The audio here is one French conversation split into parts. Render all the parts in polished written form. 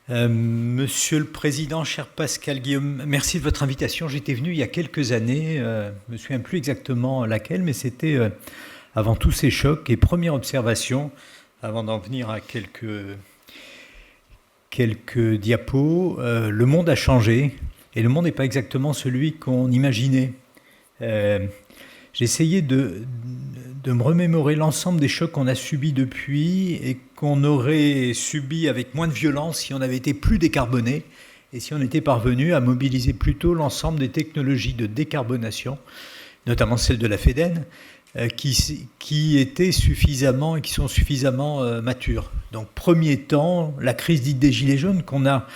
Monsieur le Président, cher Pascal Guillaume, merci de votre invitation. J'étais venu il y a quelques années, je ne me souviens plus exactement laquelle, mais c'était avant tous ces chocs. Et première observation, avant d'en venir à quelques diapos, le monde a changé et le monde n'est pas exactement celui qu'on imaginait. Euh, j'ai essayé de me remémorer l'ensemble des chocs qu'on a subis depuis et qu'on aurait subis avec moins de violence si on avait été plus décarboné et si on était parvenu à mobiliser plutôt l'ensemble des technologies de décarbonation, notamment celles de la FEDEN, qui étaient suffisamment et qui sont suffisamment matures. Donc, premier temps, la crise dite des Gilets jaunes qu'on a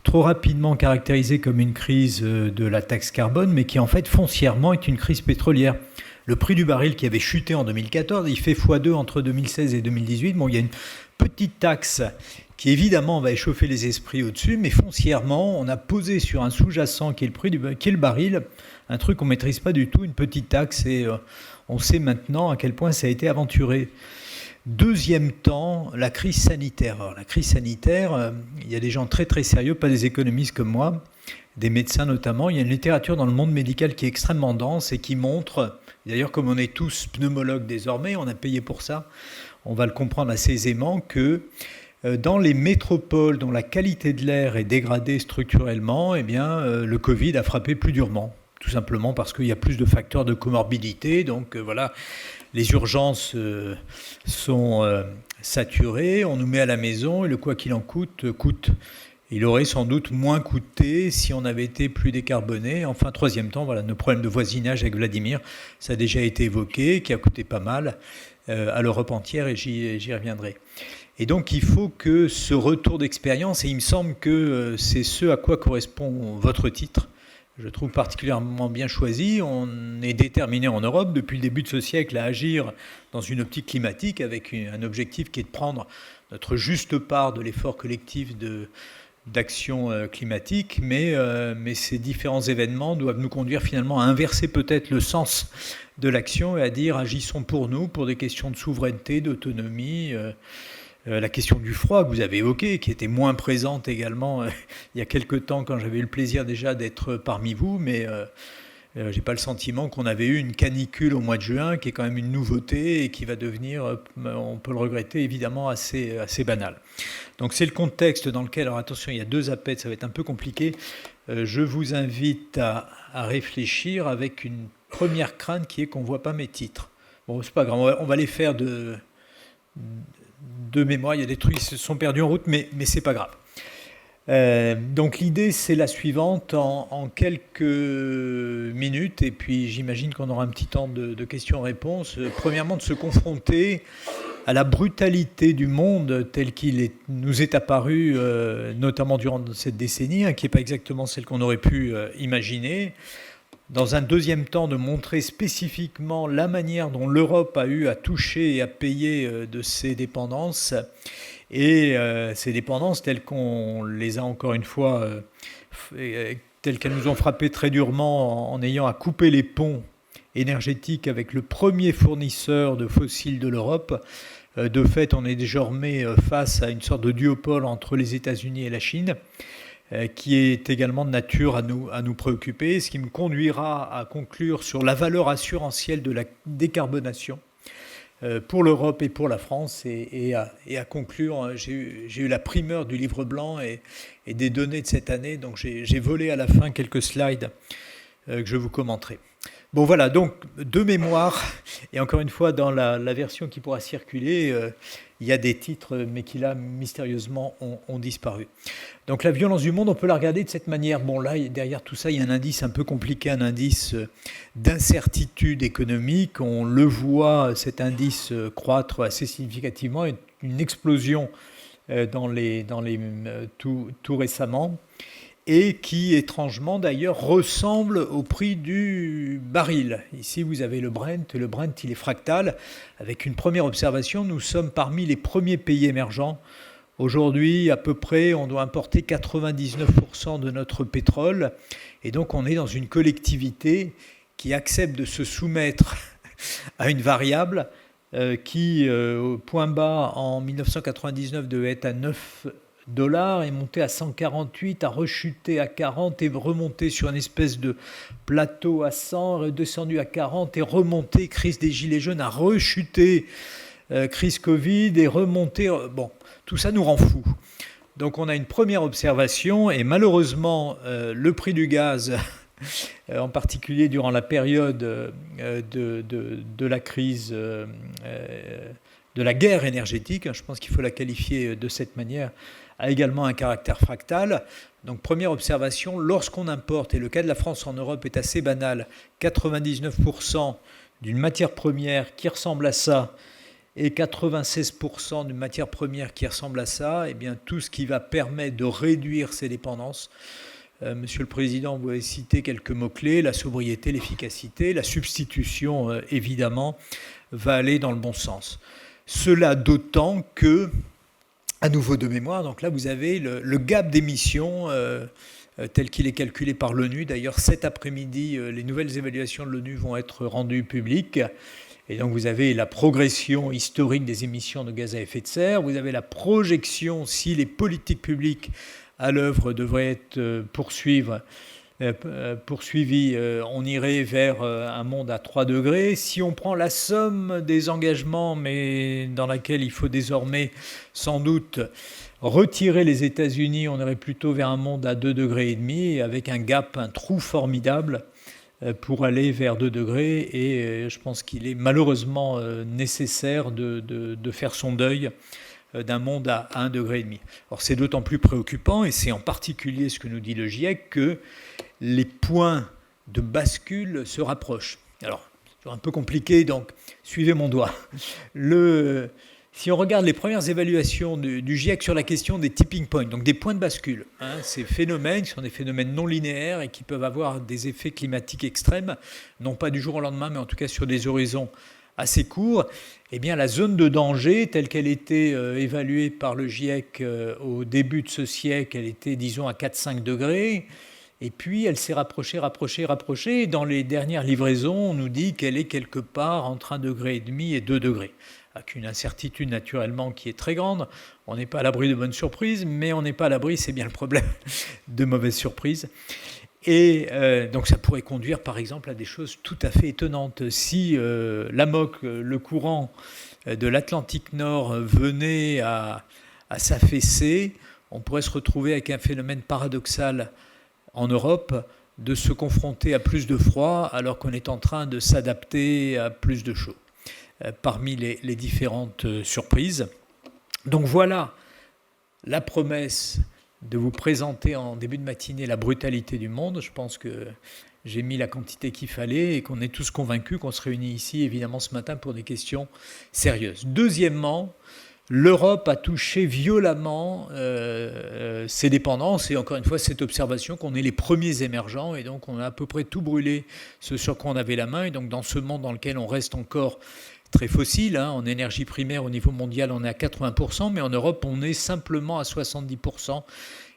trop rapidement caractérisée comme une crise de la taxe carbone, mais qui en fait foncièrement est une crise pétrolière. Le prix du baril qui avait chuté en 2014, il fait x2 entre 2016 et 2018. Bon, il y a une petite taxe qui évidemment va échauffer les esprits au-dessus, mais foncièrement, on a posé sur un sous-jacent qui est le baril, un truc qu'on ne maîtrise pas du tout, une petite taxe, et on sait maintenant à quel point ça a été aventuré. Deuxième temps, la crise sanitaire. Alors, la crise sanitaire, il y a des gens très très sérieux, pas des économistes comme moi, des médecins notamment. Il y a une littérature dans le monde médical qui est extrêmement dense et qui montre, d'ailleurs comme on est tous pneumologues désormais, on a payé pour ça, on va le comprendre assez aisément, que dans les métropoles dont la qualité de l'air est dégradée structurellement, eh bien, le Covid a frappé plus durement. Tout simplement parce qu'il y a plus de facteurs de comorbidité. Donc voilà, les urgences sont saturées, on nous met à la maison et le quoi qu'il en coûte, coûte. Il aurait sans doute moins coûté si on avait été plus décarboné. Enfin, troisième temps, voilà, nos problèmes de voisinage avec Vladimir, ça a déjà été évoqué, qui a coûté pas mal à l'Europe entière et j'y reviendrai. Et donc il faut que ce retour d'expérience, et il me semble que c'est ce à quoi correspond votre titre, je trouve particulièrement bien choisi. On est déterminé en Europe depuis le début de ce siècle à agir dans une optique climatique avec un objectif qui est de prendre notre juste part de l'effort collectif d'action climatique, mais ces différents événements doivent nous conduire finalement à inverser peut-être le sens de l'action et à dire agissons pour nous, pour des questions de souveraineté, d'autonomie. La question du froid que vous avez évoquée, qui était moins présente également il y a quelque temps quand j'avais eu le plaisir déjà d'être parmi vous, mais j'ai pas le sentiment qu'on avait eu une canicule au mois de juin, qui est quand même une nouveauté et qui va devenir, on peut le regretter évidemment, assez banal. Donc c'est le contexte dans lequel, alors attention, il y a deux appels, ça va être un peu compliqué. Je vous invite à réfléchir avec une première crainte qui est qu'on voit pas mes titres. Bon, c'est pas grave, on va les faire de mémoire. Il y a des trucs qui se sont perdus en route, mais c'est pas grave. Donc l'idée c'est la suivante en quelques minutes, et puis j'imagine qu'on aura un petit temps de questions-réponses. Premièrement, de se confronter à la brutalité du monde tel qu'il nous est apparu, notamment durant cette décennie, qui n'est pas exactement celle qu'on aurait pu imaginer. Dans un deuxième temps, de montrer spécifiquement la manière dont l'Europe a eu à toucher et à payer de ses dépendances, et ces dépendances telles qu'on les a encore une fois, telles qu'elles nous ont frappé très durement en ayant à couper les ponts énergétiques avec le premier fournisseur de fossiles de l'Europe. De fait, on est désormais face à une sorte de duopole entre les États-Unis et la Chine, qui est également de nature à nous préoccuper, ce qui me conduira à conclure sur la valeur assurantielle de la décarbonation pour l'Europe et pour la France, et à conclure. J'ai eu la primeur du livre blanc et des données de cette année, donc j'ai volé à la fin quelques slides que je vous commenterai. Bon voilà, donc de mémoire, et encore une fois dans la version qui pourra circuler, il y a des titres, mais qui là mystérieusement ont disparu. Donc la violence du monde, on peut la regarder de cette manière. Bon là, derrière tout ça, il y a un indice un peu compliqué, un indice d'incertitude économique. On le voit, cet indice croître assez significativement, une explosion tout récemment, et qui étrangement d'ailleurs ressemble au prix du baril. Ici vous avez le Brent il est fractal. Avec une première observation, nous sommes parmi les premiers pays émergents. Aujourd'hui, à peu près, on doit importer 99% de notre pétrole, et donc on est dans une collectivité qui accepte de se soumettre à une variable qui, au point bas en 1999, devait être à 9 dollars, est monté à 148, a rechuté à 40, est remonté sur une espèce de plateau à 100, redescendu à 40, est remonté, crise des gilets jaunes, a rechuté, crise Covid, est remonté. Bon, tout ça nous rend fous. Donc on a une première observation, et malheureusement, le prix du gaz, en particulier durant la période de la crise, de la guerre énergétique, je pense qu'il faut la qualifier de cette manière, a également un caractère fractal. Donc première observation, lorsqu'on importe, et le cas de la France en Europe est assez banal, 99% d'une matière première qui ressemble à ça, et 96% d'une matière première qui ressemble à ça, eh bien tout ce qui va permettre de réduire ces dépendances. Monsieur le Président, vous avez cité quelques mots-clés, la sobriété, l'efficacité, la substitution, évidemment, va aller dans le bon sens. Cela d'autant que, à nouveau de mémoire, donc là vous avez le gap d'émissions tel qu'il est calculé par l'ONU. D'ailleurs, cet après-midi, les nouvelles évaluations de l'ONU vont être rendues publiques. Et donc vous avez la progression historique des émissions de gaz à effet de serre, vous avez la projection si les politiques publiques à l'œuvre devraient être poursuivies, on irait vers un monde à 3 degrés. Si on prend la somme des engagements, mais dans laquelle il faut désormais sans doute retirer les États-Unis, on irait plutôt vers un monde à 2,5 degrés, avec un gap, un trou formidable pour aller vers 2 degrés. Et je pense qu'il est malheureusement nécessaire de faire son deuil d'un monde à 1,5 degré. Alors c'est d'autant plus préoccupant, et c'est en particulier ce que nous dit le GIEC, que les points de bascule se rapprochent. Alors, c'est un peu compliqué, donc suivez mon doigt. Si on regarde les premières évaluations du GIEC sur la question des tipping points, donc des points de bascule, ces phénomènes sont des phénomènes non linéaires et qui peuvent avoir des effets climatiques extrêmes, non pas du jour au lendemain, mais en tout cas sur des horizons assez courts. Eh bien, la zone de danger, telle qu'elle était évaluée par le GIEC au début de ce siècle, elle était, disons, à 4-5 degrés. Et puis, elle s'est rapprochée. Et dans les dernières livraisons, on nous dit qu'elle est quelque part entre 1,5 degré et 2 degrés. Avec une incertitude, naturellement, qui est très grande. On n'est pas à l'abri de bonnes surprises, mais on n'est pas à l'abri, c'est bien le problème, de mauvaises surprises. Et donc ça pourrait conduire par exemple à des choses tout à fait étonnantes. Si l'AMOC, le courant de l'Atlantique Nord, venait à s'affaisser, on pourrait se retrouver avec un phénomène paradoxal en Europe de se confronter à plus de froid alors qu'on est en train de s'adapter à plus de chaud, parmi les différentes surprises. Donc voilà la promesse de vous présenter en début de matinée la brutalité du monde. Je pense que j'ai mis la quantité qu'il fallait et qu'on est tous convaincus qu'on se réunit ici, évidemment, ce matin pour des questions sérieuses. Deuxièmement, l'Europe a touché violemment ses dépendances, et encore une fois, cette observation qu'on est les premiers émergents, et donc on a à peu près tout brûlé, ce sur quoi on avait la main, et donc dans ce monde dans lequel on reste encore très fossile, en énergie primaire au niveau mondial on est à 80%, mais en Europe on est simplement à 70%,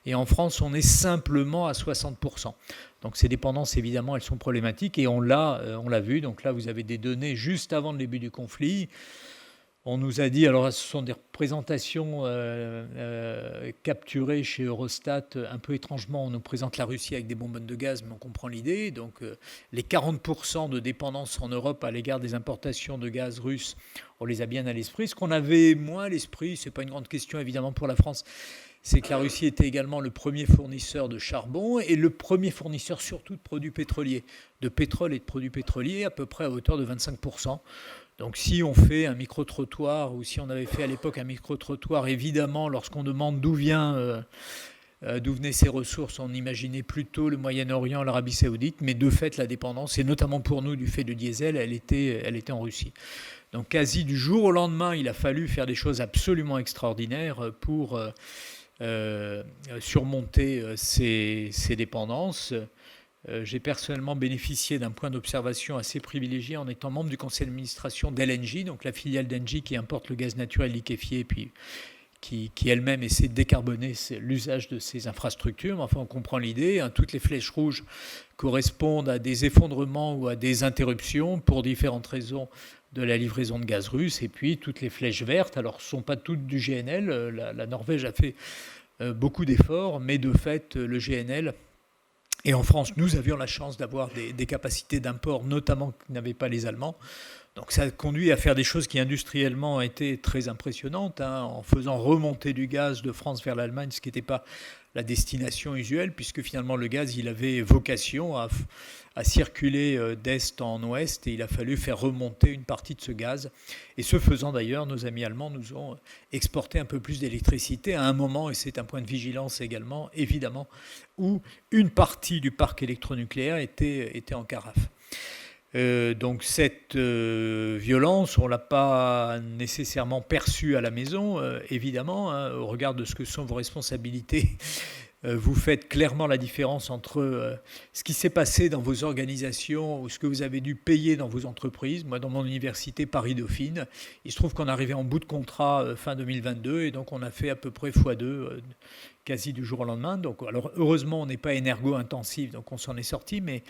et en France on est simplement à 60%. Donc ces dépendances évidemment elles sont problématiques, et on l'a vu. Donc là vous avez des données juste avant le début du conflit. On nous a dit, alors ce sont des représentations capturées chez Eurostat, un peu étrangement, on nous présente la Russie avec des bonbonnes de gaz, mais on comprend l'idée. Donc les 40% de dépendance en Europe à l'égard des importations de gaz russe, on les a bien à l'esprit. Ce qu'on avait moins à l'esprit, ce n'est pas une grande question évidemment pour la France, c'est que la Russie était également le premier fournisseur de charbon et le premier fournisseur surtout de produits pétroliers, de pétrole et de produits pétroliers, à peu près à hauteur de 25%. Donc si on fait un micro-trottoir, ou si on avait fait à l'époque un micro-trottoir, évidemment, lorsqu'on demande d'où venaient ces ressources, on imaginait plutôt le Moyen-Orient, l'Arabie Saoudite, mais de fait, la dépendance, et notamment pour nous du fait du diesel, elle était en Russie. Donc quasi du jour au lendemain, il a fallu faire des choses absolument extraordinaires pour surmonter ces dépendances. J'ai personnellement bénéficié d'un point d'observation assez privilégié en étant membre du conseil d'administration d'LNG, donc la filiale d'Engie qui importe le gaz naturel liquéfié, puis qui elle-même essaie de décarboner l'usage de ces infrastructures. Mais enfin, on comprend l'idée. Toutes les flèches rouges correspondent à des effondrements ou à des interruptions pour différentes raisons de la livraison de gaz russe. Et puis toutes les flèches vertes, alors ce ne sont pas toutes du GNL. La Norvège a fait beaucoup d'efforts, mais de fait, le GNL, et en France, nous avions la chance d'avoir des capacités d'import, notamment que n'avaient pas les Allemands. Donc ça a conduit à faire des choses qui industriellement étaient très impressionnantes, en faisant remonter du gaz de France vers l'Allemagne, ce qui n'était pas la destination usuelle, puisque finalement le gaz, il avait vocation à circuler d'est en ouest, et il a fallu faire remonter une partie de ce gaz. Et ce faisant d'ailleurs, nos amis allemands nous ont exporté un peu plus d'électricité à un moment, et c'est un point de vigilance également, évidemment, où une partie du parc électronucléaire était en carafe. Donc cette violence, on ne l'a pas nécessairement perçue à la maison, évidemment, au regard de ce que sont vos responsabilités. Vous faites clairement la différence entre ce qui s'est passé dans vos organisations ou ce que vous avez dû payer dans vos entreprises. Moi, dans mon université Paris-Dauphine, il se trouve qu'on arrivait en bout de contrat fin 2022 et donc on a fait à peu près x2 quasi du jour au lendemain. Donc, alors heureusement, on n'est pas énergo-intensif, donc on s'en est sorti, mais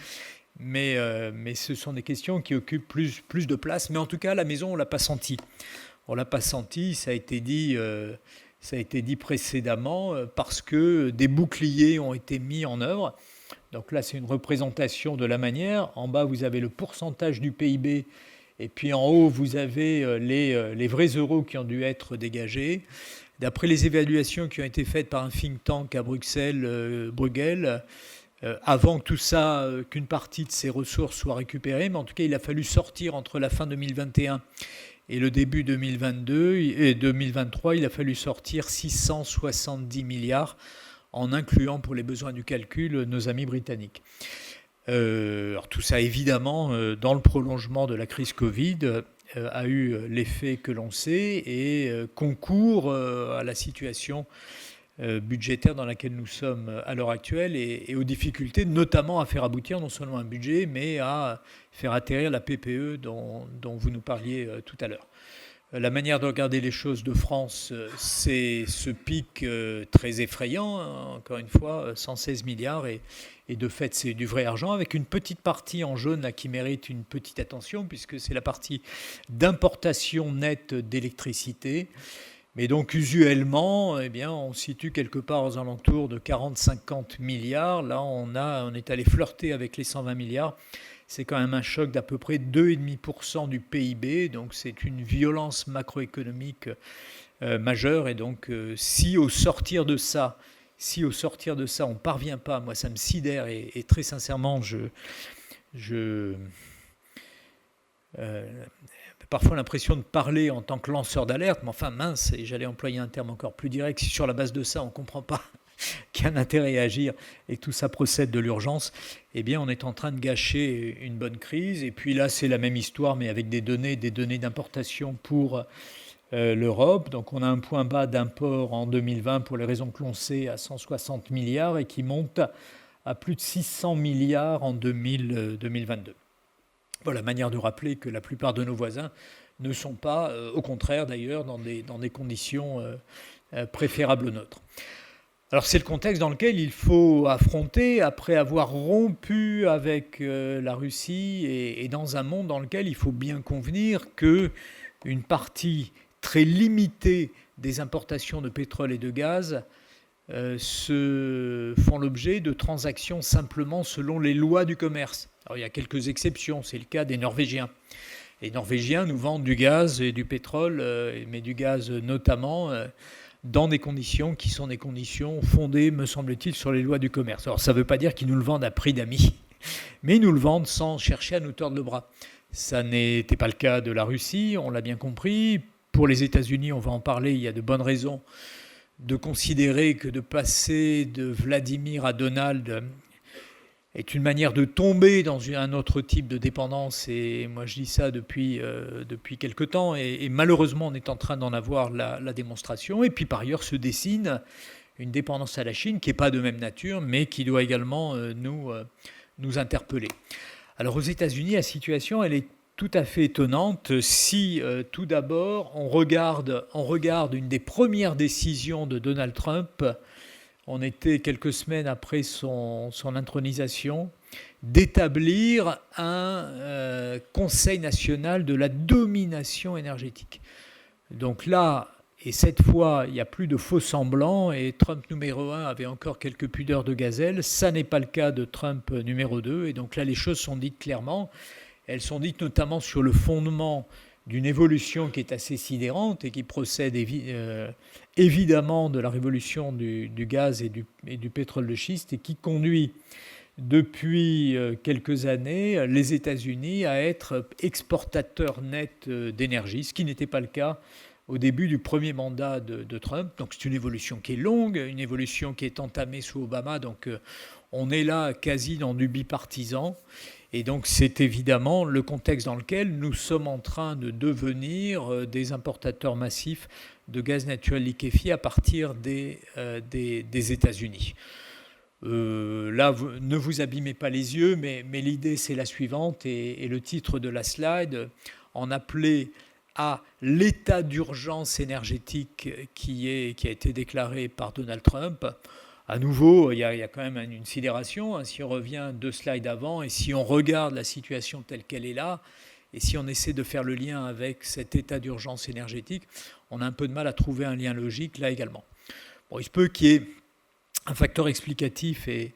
ce sont des questions qui occupent plus de place. Mais en tout cas, à la maison, on ne l'a pas senti. On ne l'a pas senti, ça a été dit précédemment, parce que des boucliers ont été mis en œuvre. Donc là, c'est une représentation de la manière. En bas, vous avez le pourcentage du PIB, et puis en haut, vous avez les vrais euros qui ont dû être dégagés. D'après les évaluations qui ont été faites par un think tank à Bruxelles, Bruegel, avant que tout ça, qu'une partie de ces ressources soit récupérée, mais en tout cas, il a fallu sortir entre la fin 2021 et le début 2022 et 2023, il a fallu sortir 670 milliards, en incluant pour les besoins du calcul nos amis britanniques. Alors tout ça, évidemment, dans le prolongement de la crise Covid, a eu l'effet que l'on sait et concourt à la situation budgétaire dans laquelle nous sommes à l'heure actuelle et aux difficultés notamment à faire aboutir non seulement un budget mais à faire atterrir la PPE dont vous nous parliez tout à l'heure. La manière de regarder les choses de France, c'est ce pic très effrayant, encore une fois, 116 milliards et de fait c'est du vrai argent avec une petite partie en jaune là, qui mérite une petite attention puisque c'est la partie d'importation nette d'électricité. Mais donc usuellement, eh bien, on se situe quelque part aux alentours de 40-50 milliards. Là, on est allé flirter avec les 120 milliards. C'est quand même un choc d'à peu près 2,5% du PIB. Donc c'est une violence macroéconomique majeure. Et donc si au sortir de ça, on ne parvient pas, moi ça me sidère et très sincèrement, parfois l'impression de parler en tant que lanceur d'alerte, mais enfin mince, et j'allais employer un terme encore plus direct, si sur la base de ça on ne comprend pas qu'il y a un intérêt à agir et que tout ça procède de l'urgence, eh bien on est en train de gâcher une bonne crise. Et puis là c'est la même histoire mais avec des données d'importation pour l'Europe. Donc on a un point bas d'import en 2020 pour les raisons que l'on sait à 160 milliards et qui monte à plus de 600 milliards en 2022. Voilà, manière de rappeler que la plupart de nos voisins ne sont pas, au contraire d'ailleurs, dans des conditions préférables aux nôtres. Alors c'est le contexte dans lequel il faut affronter, après avoir rompu avec la Russie, et dans un monde dans lequel il faut bien convenir qu'une partie très limitée des importations de pétrole et de gaz se font l'objet de transactions simplement selon les lois du commerce. Alors, il y a quelques exceptions, c'est le cas des Norvégiens. Les Norvégiens nous vendent du gaz et du pétrole, mais du gaz notamment, dans des conditions qui sont des conditions fondées, me semble-t-il, sur les lois du commerce. Alors ça ne veut pas dire qu'ils nous le vendent à prix d'amis, mais ils nous le vendent sans chercher à nous tordre le bras. Ça n'était pas le cas de la Russie, on l'a bien compris. Pour les États-Unis, on va en parler, il y a de bonnes raisons de considérer que de passer de Vladimir à Donald est une manière de tomber dans un autre type de dépendance. Et moi, je dis ça depuis quelque temps. Et malheureusement, on est en train d'en avoir la démonstration. Et puis, par ailleurs, se dessine une dépendance à la Chine qui n'est pas de même nature, mais qui doit également nous interpeller. Alors, aux États-Unis, la situation, elle est tout à fait étonnante. Si, tout d'abord, on regarde une des premières décisions de Donald Trump, on était quelques semaines après son intronisation, d'établir un Conseil national de la domination énergétique. Donc là, Et cette fois, il n'y a plus de faux semblants et Trump numéro 1 avait encore quelques pudeurs de gazelle. Ça n'est pas le cas de Trump numéro 2. Et donc là, les choses sont dites clairement. Elles sont dites notamment sur le fondement d'une évolution qui est assez sidérante et qui procède évidemment de la révolution du gaz et du pétrole de schiste et qui conduit depuis quelques années les États-Unis à être exportateurs nets d'énergie, ce qui n'était pas le cas au début du premier mandat de Trump. Donc c'est une évolution qui est longue, une évolution qui est entamée sous Obama, donc on est là quasi dans du bipartisan. Et donc c'est évidemment le contexte dans lequel nous sommes en train de devenir des importateurs massifs de gaz naturel liquéfié à partir des États-Unis. Là, ne vous abîmez pas les yeux, mais l'idée c'est la suivante, et le titre de la slide en appelait à l'état d'urgence énergétique qui a été déclaré par Donald Trump. À nouveau, il y a quand même une sidération, si on revient 2 slides avant, et si on regarde la situation telle qu'elle est là, et si on essaie de faire le lien avec cet état d'urgence énergétique, on a un peu de mal à trouver un lien logique là également. Bon, il se peut qu'il y ait un facteur explicatif qui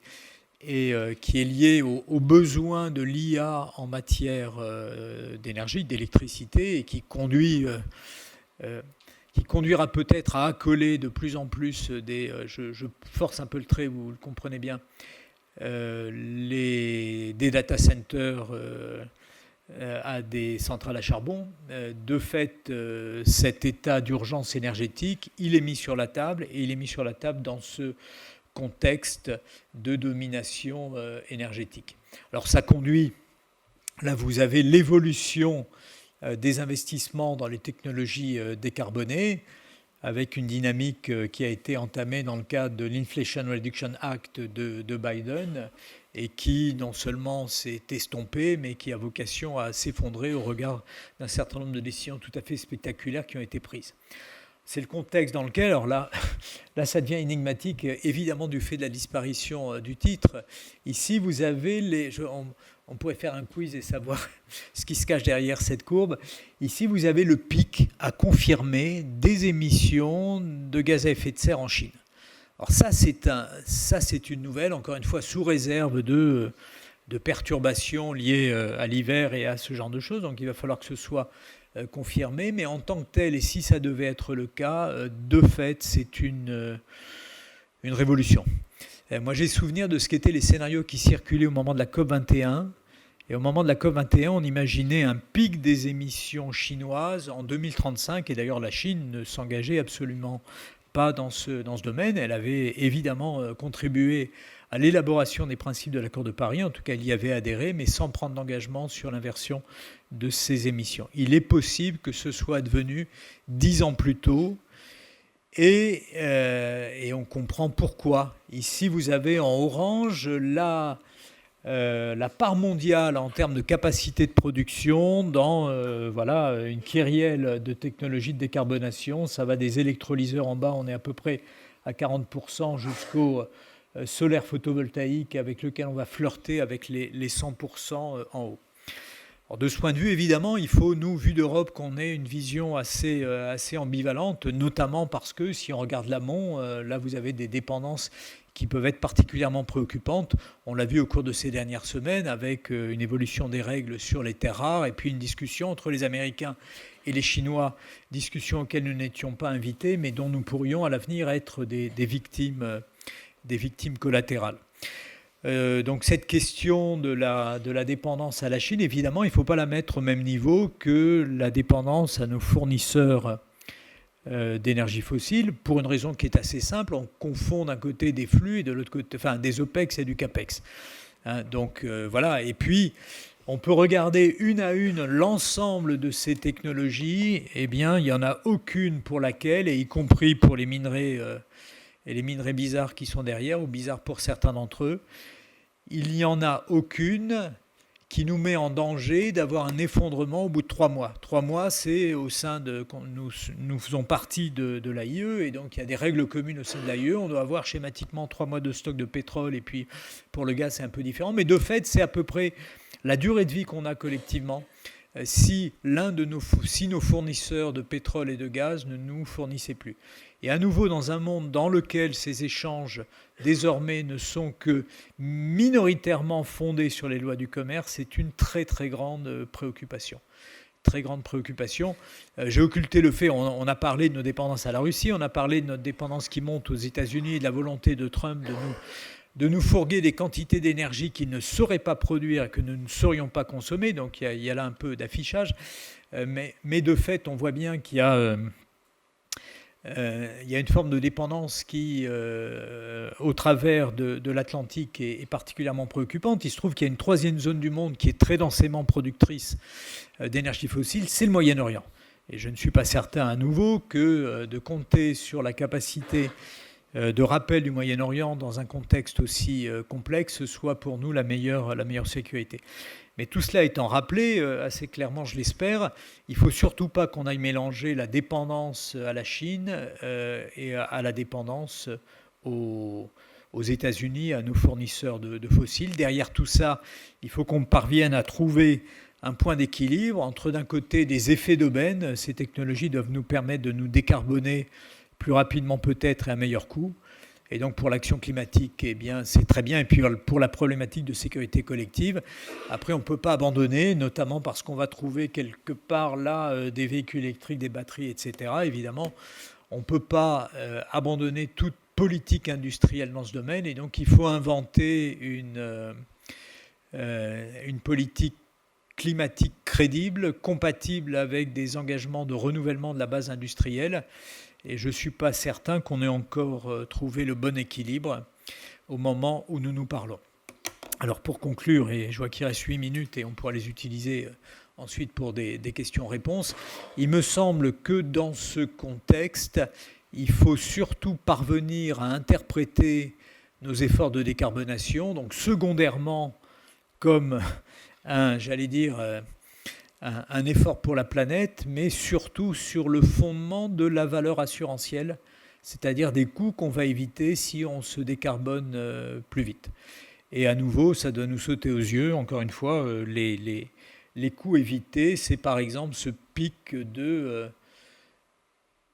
est lié aux besoins de l'IA en matière d'énergie, d'électricité, et qui conduira peut-être à accoler de plus en plus je force un peu le trait, vous le comprenez bien, des data centers à des centrales à charbon. De fait, cet état d'urgence énergétique, il est mis sur la table, et il est mis sur la table dans ce contexte de domination énergétique. Alors ça conduit, là vous avez l'évolution des investissements dans les technologies décarbonées, avec une dynamique qui a été entamée dans le cadre de l'Inflation Reduction Act de Biden, et qui non seulement s'est estompée, mais qui a vocation à s'effondrer au regard d'un certain nombre de décisions tout à fait spectaculaires qui ont été prises. C'est le contexte dans lequel, alors là ça devient énigmatique, évidemment du fait de la disparition du titre. Ici, vous avez on pourrait faire un quiz et savoir ce qui se cache derrière cette courbe. Ici, vous avez le pic à confirmer des émissions de gaz à effet de serre en Chine. Alors ça, c'est une nouvelle, encore une fois, sous réserve de perturbations liées à l'hiver et à ce genre de choses. Donc il va falloir que ce soit confirmé, mais en tant que tel, et si ça devait être le cas, de fait, c'est une révolution. Moi, j'ai souvenir de ce qu'étaient les scénarios qui circulaient au moment de la COP21. Et au moment de la COP21, on imaginait un pic des émissions chinoises en 2035. Et d'ailleurs, la Chine ne s'engageait absolument pas dans ce domaine. Elle avait évidemment contribué à l'élaboration des principes de l'accord de Paris. En tout cas, elle y avait adhéré, mais sans prendre d'engagement sur l'inversion de ces émissions. Il est possible que ce soit advenu 10 ans plus tôt, et on comprend pourquoi. Ici, vous avez en orange la part mondiale en termes de capacité de production dans une kyrielle de technologies de décarbonation. Ça va des électrolyseurs en bas, on est à peu près à 40%, jusqu'au solaire photovoltaïque avec lequel on va flirter avec les 100% en haut. Alors de ce point de vue, évidemment, il faut, nous, vu d'Europe, qu'on ait une vision assez ambivalente, notamment parce que si on regarde l'amont, là vous avez des dépendances qui peuvent être particulièrement préoccupantes. On l'a vu au cours de ces dernières semaines avec une évolution des règles sur les terres rares et puis une discussion entre les Américains et les Chinois, discussion auxquelles nous n'étions pas invités, mais dont nous pourrions à l'avenir être des victimes collatérales. Donc cette question de la dépendance à la Chine, évidemment, il ne faut pas la mettre au même niveau que la dépendance à nos fournisseurs d'énergie fossile, pour une raison qui est assez simple. On confond d'un côté des flux et de l'autre côté, des OPEX et du CAPEX. Donc voilà, et puis on peut regarder une à une l'ensemble de ces technologies. Eh bien, il n'y en a aucune pour laquelle, et y compris pour les minerais et les minerais bizarres qui sont derrière, ou bizarres pour certains d'entre eux, il n'y en a aucune qui nous met en danger d'avoir un effondrement au bout de 3 mois. 3 mois, c'est au sein de... Nous faisons partie de l'AIE, et donc il y a des règles communes au sein de l'AIE. On doit avoir schématiquement 3 mois de stock de pétrole, et puis pour le gaz, c'est un peu différent. Mais de fait, c'est à peu près la durée de vie qu'on a collectivement si nos fournisseurs de pétrole et de gaz ne nous fournissaient plus. Et à nouveau, dans un monde dans lequel ces échanges désormais ne sont que minoritairement fondés sur les lois du commerce, c'est une très très grande préoccupation. Très grande préoccupation. J'ai occulté le fait, on a parlé de nos dépendances à la Russie, on a parlé de notre dépendance qui monte aux États-Unis et de la volonté de Trump de nous fourguer des quantités d'énergie qu'il ne saurait pas produire et que nous ne saurions pas consommer. Donc il y a là un peu d'affichage. Mais de fait, on voit bien qu'il y a une forme de dépendance qui, au travers de l'Atlantique, est particulièrement préoccupante. Il se trouve qu'il y a une troisième zone du monde qui est très densément productrice d'énergie fossile, c'est le Moyen-Orient. Et je ne suis pas certain à nouveau que de compter sur la capacité de rappel du Moyen-Orient dans un contexte aussi complexe soit pour nous la meilleure sécurité. Mais tout cela étant rappelé, assez clairement je l'espère, il ne faut surtout pas qu'on aille mélanger la dépendance à la Chine et à la dépendance aux États-Unis, à nos fournisseurs de fossiles. Derrière tout ça, il faut qu'on parvienne à trouver un point d'équilibre entre d'un côté des effets d'aubaine, ces technologies doivent nous permettre de nous décarboner plus rapidement peut-être et à meilleur coût. Et donc pour l'action climatique, eh bien, c'est très bien. Et puis pour la problématique de sécurité collective, après on ne peut pas abandonner, notamment parce qu'on va trouver quelque part là des véhicules électriques, des batteries, etc. Évidemment, on ne peut pas abandonner toute politique industrielle dans ce domaine. Et donc il faut inventer une politique climatique crédible, compatible avec des engagements de renouvellement de la base industrielle. Et je ne suis pas certain qu'on ait encore trouvé le bon équilibre au moment où nous nous parlons. Alors pour conclure, et je vois qu'il reste 8 minutes et on pourra les utiliser ensuite pour des questions-réponses, il me semble que dans ce contexte, il faut surtout parvenir à interpréter nos efforts de décarbonation, donc secondairement comme un effort pour la planète, mais surtout sur le fondement de la valeur assurantielle, c'est-à-dire des coûts qu'on va éviter si on se décarbone plus vite. Et à nouveau, ça doit nous sauter aux yeux, encore une fois, les coûts évités, c'est par exemple ce pic de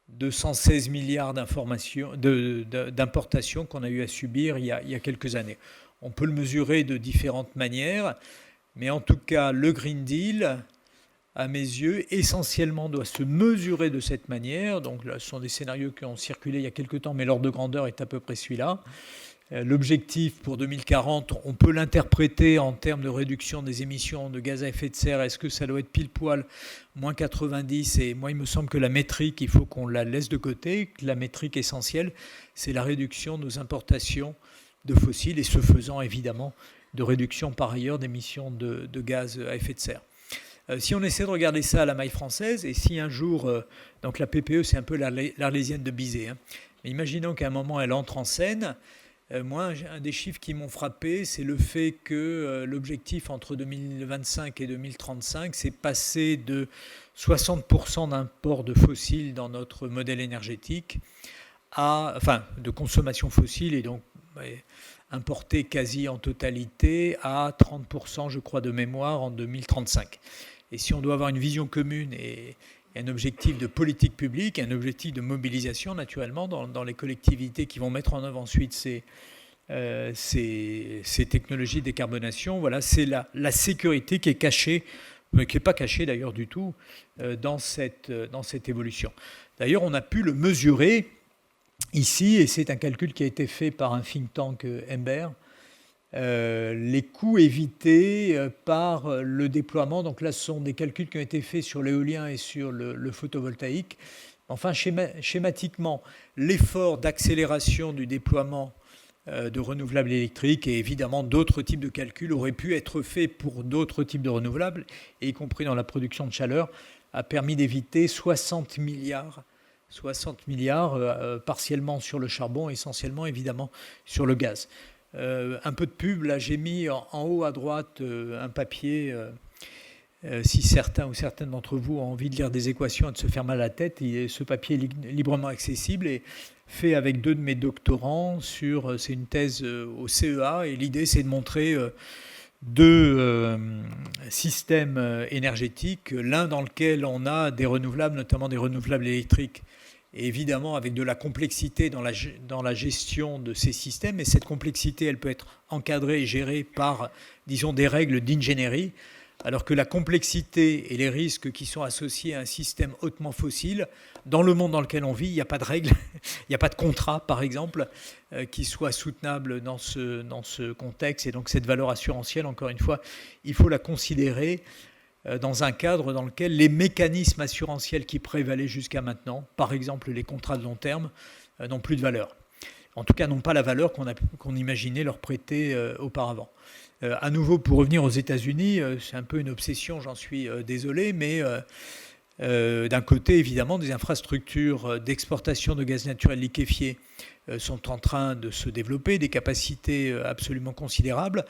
216 milliards d'importations qu'on a eu à subir il y a quelques années. On peut le mesurer de différentes manières, mais en tout cas, le Green Deal, à mes yeux, essentiellement doit se mesurer de cette manière. Donc là, ce sont des scénarios qui ont circulé il y a quelques temps, mais l'ordre de grandeur est à peu près celui-là. L'objectif pour 2040, on peut l'interpréter en termes de réduction des émissions de gaz à effet de serre. Est-ce que ça doit être pile poil moins 90 ? Et moi, il me semble que la métrique, il faut qu'on la laisse de côté. Que la métrique essentielle, c'est la réduction de nos importations de fossiles et ce faisant, évidemment, de réduction par ailleurs d'émissions de gaz à effet de serre. Si on essaie de regarder ça à la maille française, et si un jour, donc la PPE c'est un peu l'Arlésienne de Bizet, hein, mais imaginons qu'à un moment elle entre en scène, moi un des chiffres qui m'ont frappé, c'est le fait que l'objectif entre 2025 et 2035, c'est passer de 60% d'import de fossiles dans notre modèle énergétique, de consommation fossile, et donc importé quasi en totalité à 30%, je crois, de mémoire en 2035. Et si on doit avoir une vision commune et un objectif de politique publique, un objectif de mobilisation, naturellement, dans les collectivités qui vont mettre en œuvre ensuite ces technologies de décarbonation, voilà, c'est la sécurité qui est cachée, mais qui n'est pas cachée d'ailleurs du tout, dans cette évolution. D'ailleurs, on a pu le mesurer ici, et c'est un calcul qui a été fait par un think tank Ember, les coûts évités par le déploiement. Donc là, ce sont des calculs qui ont été faits sur l'éolien et sur le photovoltaïque. Enfin, schématiquement, l'effort d'accélération du déploiement de renouvelables électriques et évidemment d'autres types de calculs auraient pu être faits pour d'autres types de renouvelables, y compris dans la production de chaleur, a permis d'éviter 60 milliards partiellement sur le charbon, essentiellement évidemment sur le gaz. Un peu de pub, là j'ai mis en haut à droite un papier, si certains ou certaines d'entre vous ont envie de lire des équations et de se faire mal à la tête, ce papier est librement accessible et fait avec 2 de mes doctorants c'est une thèse au CEA, et l'idée c'est de montrer deux systèmes énergétiques, l'un dans lequel on a des renouvelables, notamment des renouvelables électriques, et évidemment avec de la complexité dans la gestion de ces systèmes, et cette complexité, elle peut être encadrée et gérée par, disons, des règles d'ingénierie, alors que la complexité et les risques qui sont associés à un système hautement fossile, dans le monde dans lequel on vit, il n'y a pas de règles, il n'y a pas de contrat, par exemple, qui soit soutenable dans ce contexte. Et donc cette valeur assurantielle, encore une fois, il faut la considérer dans un cadre dans lequel les mécanismes assurantiels qui prévalaient jusqu'à maintenant, par exemple les contrats de long terme, n'ont plus de valeur. En tout cas, n'ont pas la valeur qu'on imaginait leur prêter auparavant. À nouveau, pour revenir aux États-Unis, c'est un peu une obsession, j'en suis désolé, mais d'un côté, évidemment, des infrastructures d'exportation de gaz naturel liquéfié sont en train de se développer, des capacités absolument considérables.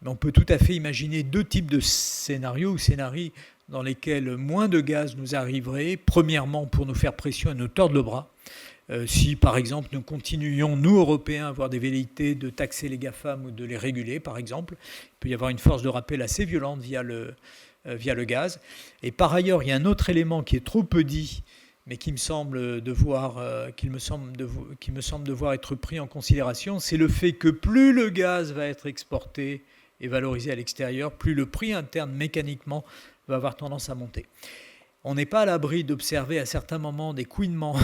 Mais on peut tout à fait imaginer deux types de scénarios dans lesquels moins de gaz nous arriverait, premièrement pour nous faire pression et nous tordre le bras. Si, par exemple, nous continuions, nous, Européens, à avoir des velléités de taxer les GAFAM ou de les réguler, par exemple, il peut y avoir une force de rappel assez violente via le gaz. Et par ailleurs, il y a un autre élément qui est trop peu dit, mais qui me semble devoir être pris en considération, c'est le fait que plus le gaz va être exporté et valorisé à l'extérieur, plus le prix interne, mécaniquement, va avoir tendance à monter. On n'est pas à l'abri d'observer à certains moments des couinements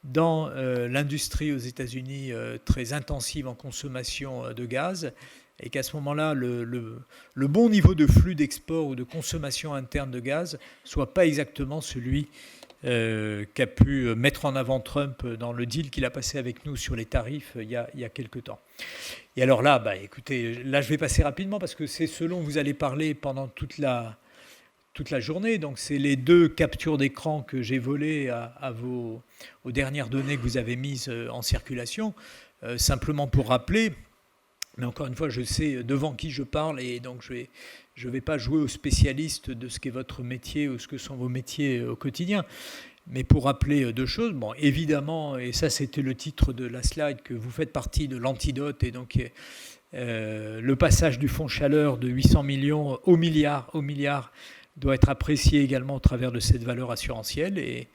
dans l'industrie aux États-Unis très intensive en consommation de gaz, et qu'à ce moment-là, le bon niveau de flux d'export ou de consommation interne de gaz soit pas exactement celui qu'a pu mettre en avant Trump dans le deal qu'il a passé avec nous sur les tarifs il y a quelque temps. Et alors là, écoutez, là je vais passer rapidement parce que c'est ce dont vous allez parler pendant toute la journée. Donc c'est les deux captures d'écran que j'ai volées aux dernières données que vous avez mises en circulation. Simplement pour rappeler, mais encore une fois, je sais devant qui je parle et donc je ne vais pas jouer au spécialiste de ce qu'est votre métier ou ce que sont vos métiers au quotidien. Mais pour rappeler deux choses, bon, évidemment, et ça c'était le titre de la slide, que vous faites partie de l'antidote et donc le passage du fonds chaleur de 800 millions au milliard doit être apprécié également au travers de cette valeur assurantielle. Et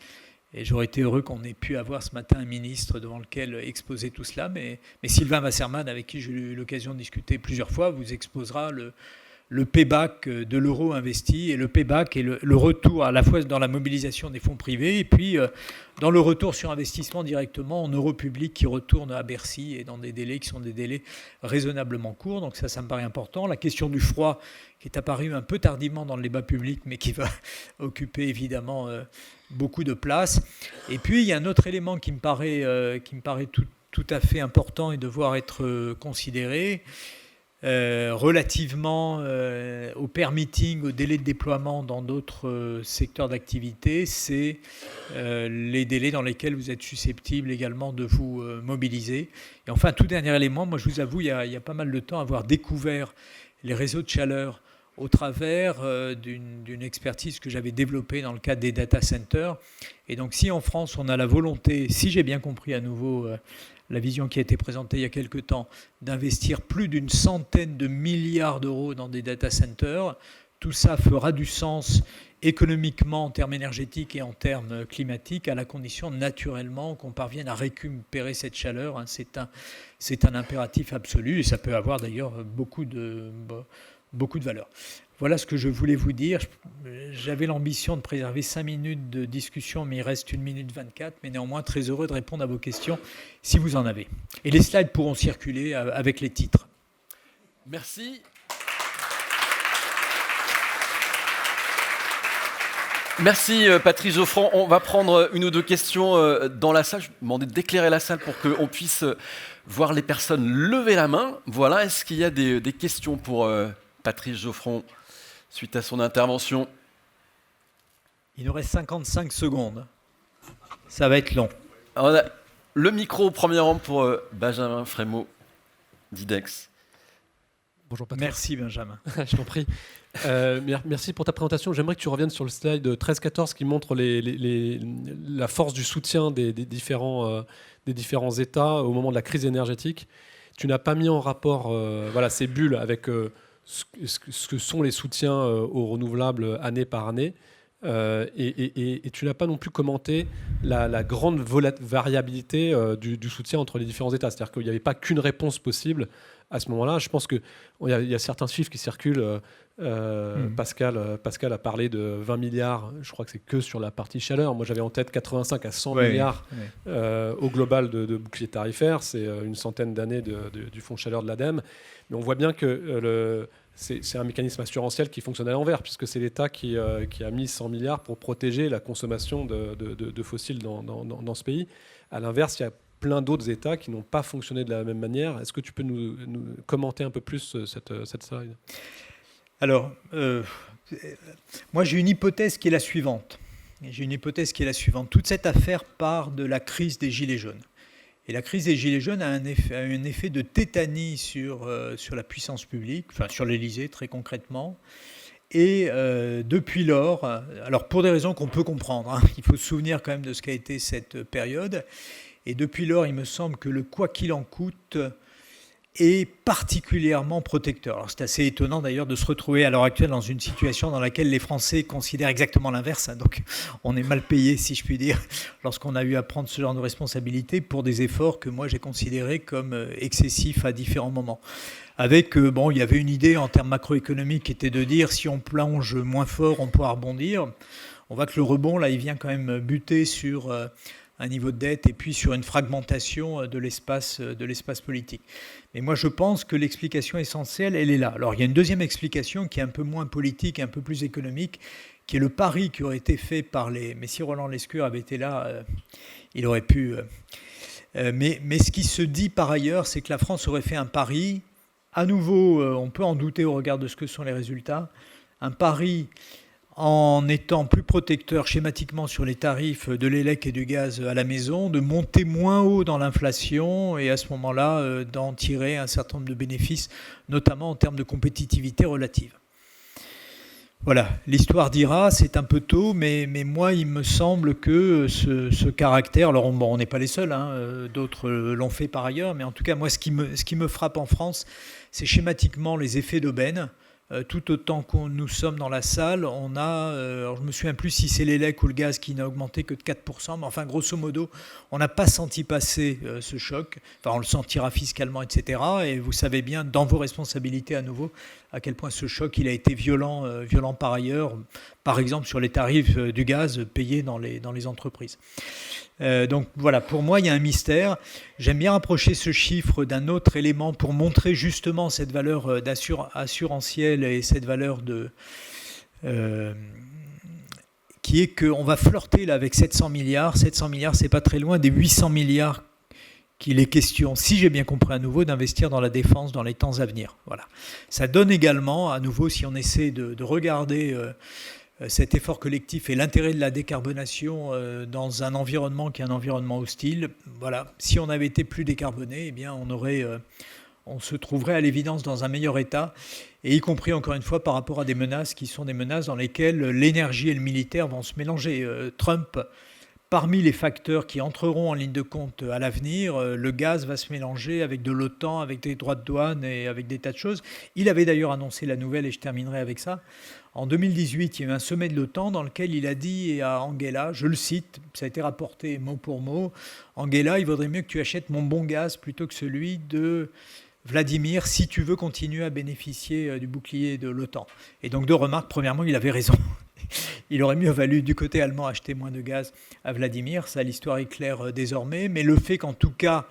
j'aurais été heureux qu'on ait pu avoir ce matin un ministre devant lequel exposer tout cela. Mais Sylvain Wasserman, avec qui j'ai eu l'occasion de discuter plusieurs fois, vous exposera le payback de l'euro investi. Et le payback est le retour à la fois dans la mobilisation des fonds privés et puis dans le retour sur investissement directement en euros publics qui retournent à Bercy et dans des délais qui sont des délais raisonnablement courts. Donc ça me paraît important. La question du froid qui est apparue un peu tardivement dans le débat public mais qui va occuper évidemment beaucoup de place. Et puis il y a un autre élément qui me paraît tout à fait important et devoir être considéré. Relativement au permitting, au délai de déploiement dans d'autres secteurs d'activité, c'est les délais dans lesquels vous êtes susceptible également de vous mobiliser. Et enfin, tout dernier élément, moi je vous avoue, il y a pas mal de temps, avoir découvert les réseaux de chaleur au travers d'une expertise que j'avais développée dans le cadre des data centers. Et donc si en France on a la volonté, si j'ai bien compris à nouveau la vision qui a été présentée il y a quelque temps, d'investir plus d'une centaine de milliards d'euros dans des data centers, tout ça fera du sens économiquement en termes énergétiques et en termes climatiques, à la condition naturellement qu'on parvienne à récupérer cette chaleur. C'est un impératif absolu et ça peut avoir d'ailleurs beaucoup de valeur. Voilà ce que je voulais vous dire. J'avais l'ambition de préserver 5 minutes de discussion, mais il reste 1 minute 24. Mais néanmoins, très heureux de répondre à vos questions si vous en avez. Et les slides pourront circuler avec les titres. Merci. Merci Patrice Geoffrand. On va prendre une ou deux questions dans la salle. Je vais vous demander d'éclairer la salle pour qu'on puisse voir les personnes lever la main. Voilà, est-ce qu'il y a des questions pour Patrice Geoffrand suite à son intervention? Il nous reste 55 secondes. Ça va être long. Alors, on a le micro au premier rang pour Benjamin Frémaux d'IDEX. Bonjour Patrice. Merci Benjamin. Je t'en prie. Merci pour ta présentation. J'aimerais que tu reviennes sur le slide 13-14 qui montre la force du soutien des différents États au moment de la crise énergétique. Tu n'as pas mis en rapport ces bulles avec ce que sont les soutiens aux renouvelables année par année. Et tu n'as pas non plus commenté la grande variabilité du soutien entre les différents États. C'est-à-dire qu'il n'y avait pas qu'une réponse possible à ce moment-là. Je pense qu'il y a certains chiffres qui circulent. Pascal a parlé de 20 milliards, je crois que c'est que sur la partie chaleur. Moi, j'avais en tête 85 à 100 milliards au global de bouclier tarifaire. C'est une centaine d'années du fonds chaleur de l'ADEME. Mais on voit bien que c'est un mécanisme assurantiel qui fonctionne à l'envers, puisque c'est l'État qui a mis 100 milliards pour protéger la consommation de fossiles dans ce pays. À l'inverse, il y a plein d'autres États qui n'ont pas fonctionné de la même manière. Est-ce que tu peux nous commenter un peu plus cette slide ? Alors, moi j'ai une hypothèse qui est la suivante. Toute cette affaire part de la crise des Gilets jaunes. Et la crise des Gilets jaunes a un effet de tétanie sur la puissance publique, enfin sur l'Élysée très concrètement. Et depuis lors, alors pour des raisons qu'on peut comprendre, il faut se souvenir quand même de ce qu'a été cette période. Et depuis lors, il me semble que le quoi qu'il en coûte est particulièrement protecteur. Alors c'est assez étonnant d'ailleurs de se retrouver à l'heure actuelle dans une situation dans laquelle les Français considèrent exactement l'inverse. Donc on est mal payé, si je puis dire, lorsqu'on a eu à prendre ce genre de responsabilité pour des efforts que moi j'ai considérés comme excessifs à différents moments. Avec, il y avait une idée en termes macroéconomiques qui était de dire si on plonge moins fort, on pourra rebondir. On voit que le rebond, là, il vient quand même buter sur un niveau de dette et puis sur une fragmentation de l'espace politique. Mais moi, je pense que l'explication essentielle, elle est là. Alors, il y a une deuxième explication qui est un peu moins politique, un peu plus économique, qui est le pari qui aurait été fait par les... Mais si Roland Lescure avait été là, il aurait pu... Mais ce qui se dit par ailleurs, c'est que la France aurait fait un pari. À nouveau, on peut en douter au regard de ce que sont les résultats. Un pari en étant plus protecteur schématiquement sur les tarifs de l'élec et du gaz à la maison, de monter moins haut dans l'inflation et à ce moment-là d'en tirer un certain nombre de bénéfices, notamment en termes de compétitivité relative. Voilà, l'histoire dira, c'est un peu tôt, mais moi il me semble que ce caractère, alors on n'est pas les seuls, d'autres l'ont fait par ailleurs, mais en tout cas moi ce qui me frappe en France, c'est schématiquement les effets d'aubaine. Tout autant que nous sommes dans la salle, on a, alors je ne me souviens plus si c'est l'élec ou le gaz qui n'a augmenté que de 4%, mais enfin grosso modo, on n'a pas senti passer ce choc, enfin on le sentira fiscalement, etc. Et vous savez bien, dans vos responsabilités à nouveau, à quel point ce choc il a été violent par ailleurs, par exemple sur les tarifs du gaz payés dans les entreprises. Donc voilà, pour moi il y a un mystère. J'aime bien rapprocher ce chiffre d'un autre élément pour montrer justement cette valeur assurantielle et cette valeur qui est qu'on va flirter là avec 700 milliards. 700 milliards, c'est pas très loin des 800 milliards qu'il est question, si j'ai bien compris à nouveau, d'investir dans la défense dans les temps à venir. Voilà. Ça donne également, à nouveau, si on essaie de regarder cet effort collectif et l'intérêt de la décarbonation dans un environnement qui est un environnement hostile. Voilà. Si on avait été plus décarboné, eh bien on se trouverait à l'évidence dans un meilleur état, et y compris encore une fois par rapport à des menaces qui sont des menaces dans lesquelles l'énergie et le militaire vont se mélanger. Trump, parmi les facteurs qui entreront en ligne de compte à l'avenir, le gaz va se mélanger avec de l'OTAN, avec des droits de douane et avec des tas de choses. Il avait d'ailleurs annoncé la nouvelle, et je terminerai avec ça. En 2018, il y a eu un sommet de l'OTAN dans lequel il a dit à Angela, je le cite, ça a été rapporté mot pour mot, Angela, il vaudrait mieux que tu achètes mon bon gaz plutôt que celui de Vladimir si tu veux continuer à bénéficier du bouclier de l'OTAN. Et donc deux remarques. Premièrement, il avait raison. Il aurait mieux valu du côté allemand acheter moins de gaz à Vladimir. Ça, l'histoire est claire désormais. Mais le fait qu'en tout cas,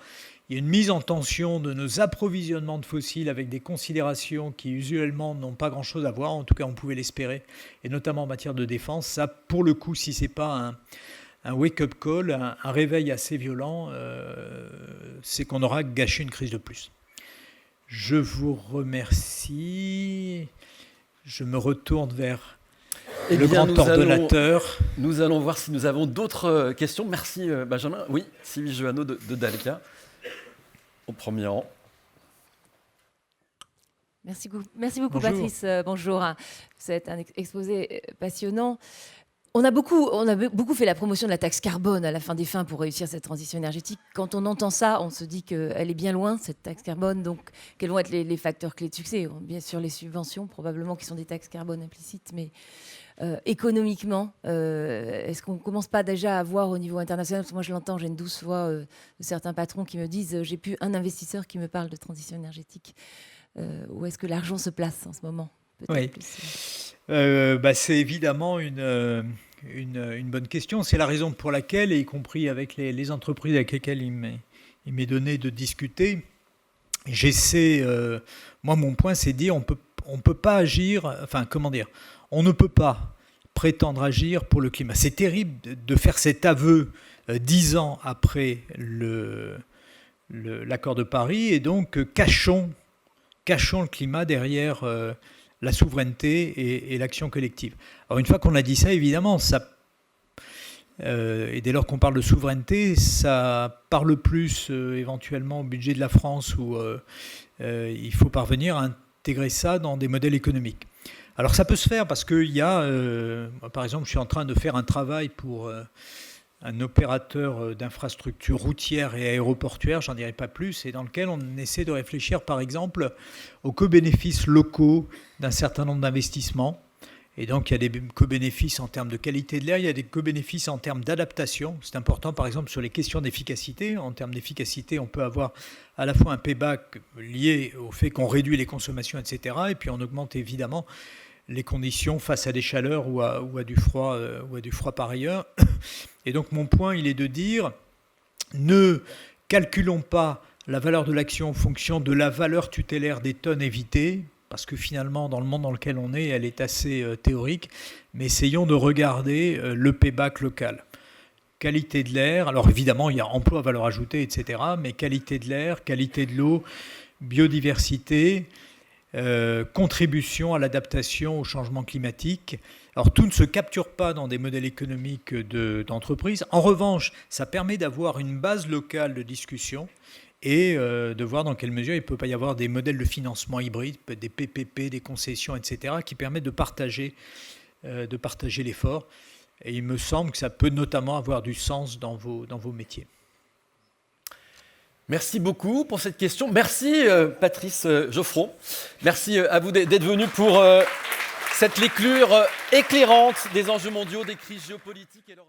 il y ait une mise en tension de nos approvisionnements de fossiles avec des considérations qui usuellement n'ont pas grand-chose à voir, en tout cas on pouvait l'espérer, et notamment en matière de défense, ça pour le coup, si ce n'est pas un wake-up call, un réveil assez violent, c'est qu'on aura gâché une crise de plus. Je vous remercie. Je me retourne vers le grand ordonnateur. Nous allons voir si nous avons d'autres questions. Merci Benjamin. Oui, Sylvie Johanneau de Dalkia, au premier rang. Merci beaucoup Patrice. Bonjour. C'est un exposé passionnant. On a beaucoup fait la promotion de la taxe carbone à la fin des fins pour réussir cette transition énergétique. Quand on entend ça, on se dit qu'elle est bien loin, cette taxe carbone. Donc, quels vont être les facteurs clés de succès? Bien sûr, les subventions, probablement, qui sont des taxes carbone implicites. Mais économiquement, est-ce qu'on ne commence pas déjà à voir au niveau international? Parce que moi, je l'entends, j'ai une douce voix de certains patrons qui me disent j'ai plus un investisseur qui me parle de transition énergétique. Où est-ce que l'argent se place en ce moment? Oui. C'est évidemment une bonne question. C'est la raison pour laquelle, y compris avec les entreprises avec lesquelles il m'est donné de discuter, j'essaie, moi mon point c'est de dire on peut pas agir, on ne peut pas prétendre agir pour le climat. C'est terrible de faire cet aveu 10 ans après l'accord de Paris, et donc cachons le climat derrière la souveraineté et l'action collective. Alors une fois qu'on a dit ça, évidemment, et dès lors qu'on parle de souveraineté, ça parle plus éventuellement au budget de la France, où il faut parvenir à intégrer ça dans des modèles économiques. Alors ça peut se faire parce qu'il y a, par exemple, je suis en train de faire un travail pour un opérateur d'infrastructures routières et aéroportuaires, j'en dirai pas plus, et dans lequel on essaie de réfléchir par exemple aux co-bénéfices locaux d'un certain nombre d'investissements. Et donc il y a des co-bénéfices en termes de qualité de l'air, il y a des co-bénéfices en termes d'adaptation. C'est important par exemple sur les questions d'efficacité. En termes d'efficacité, on peut avoir à la fois un payback lié au fait qu'on réduit les consommations, etc. Et puis on augmente évidemment les conditions face à des chaleurs ou à du froid par ailleurs. Et donc mon point, il est de dire, ne calculons pas la valeur de l'action en fonction de la valeur tutélaire des tonnes évitées, parce que finalement, dans le monde dans lequel on est, elle est assez théorique, mais essayons de regarder le payback local. Qualité de l'air, alors évidemment, il y a emploi, valeur ajoutée, etc., mais qualité de l'air, qualité de l'eau, biodiversité, contribution à l'adaptation au changement climatique. Alors tout ne se capture pas dans des modèles économiques d'entreprise. En revanche, ça permet d'avoir une base locale de discussion et de voir dans quelle mesure il ne peut pas y avoir des modèles de financement hybrides, des PPP, des concessions, etc., qui permettent de partager l'effort. Et il me semble que ça peut notamment avoir du sens dans vos métiers. Merci beaucoup pour cette question. Merci Patrice Geoffron. Merci à vous d'être venu pour cette lecture éclairante des enjeux mondiaux, des crises géopolitiques et leurs